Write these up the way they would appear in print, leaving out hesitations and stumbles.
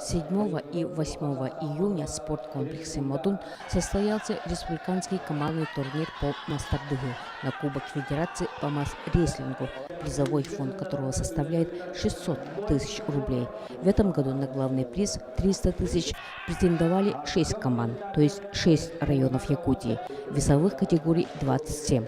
7 и 8 июня в спорткомплексе «Модун» состоялся республиканский командный турнир по мастер-дугу на Кубок Федерации по масс-рестлингу, призовой фонд которого составляет 600 тысяч рублей. В этом году на главный приз 300 тысяч претендовали 6 команд, то есть 6 районов Якутии, весовых категорий 27.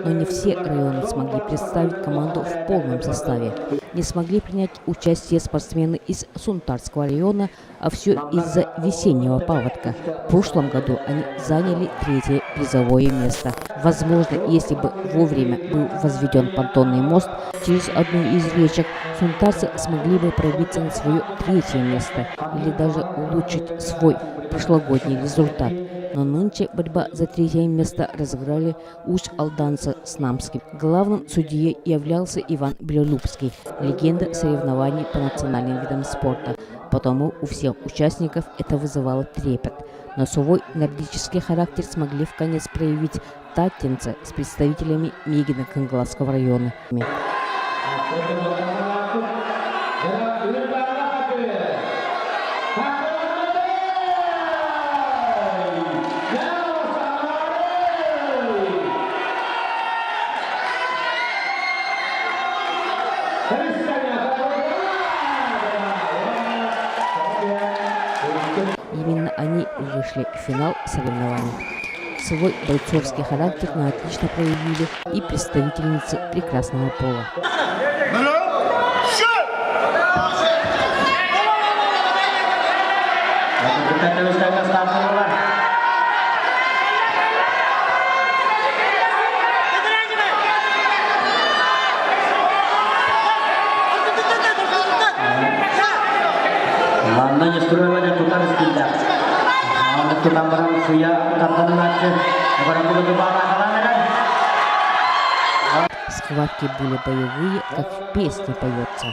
Но не все районы смогли представить команду в полном составе. Не смогли принять участие спортсмены из Сунтарского района, а все из-за весеннего паводка. В прошлом году они заняли 3-е призовое место. Возможно, если бы вовремя был возведен понтонный мост через одну из речек, сунтарцы смогли бы пробиться на свое 3-е место или даже улучшить свой прошлогодний результат. Но нынче борьба за 3-е место разыграли Усть-Алданца с Намским. Главным судьей являлся Иван Белолюбский, легенда соревнований по национальным видам спорта. Потому у всех участников это вызывало трепет. Но свой нордический характер смогли вконец проявить татинцы с представителями Мегино-Кангаласского района. Именно они вышли в финал соревнований. Свой бойцовский характер отлично проявили и представительницы прекрасного пола. Схватки были боевые, как в песне поется.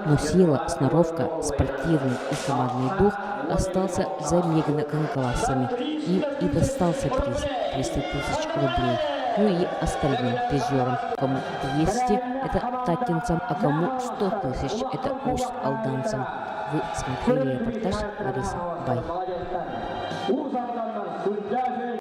Но сила, сноровка, спортивный и командный дух остался за Мегино-Кангаласцами. Им и достался приз 300 тысяч рублей. Ну и остальным призерам. Кому 200 – это татинцам, а кому 100 тысяч – это усть-алданцам. Вы смотрели репортаж Ларисы Бай.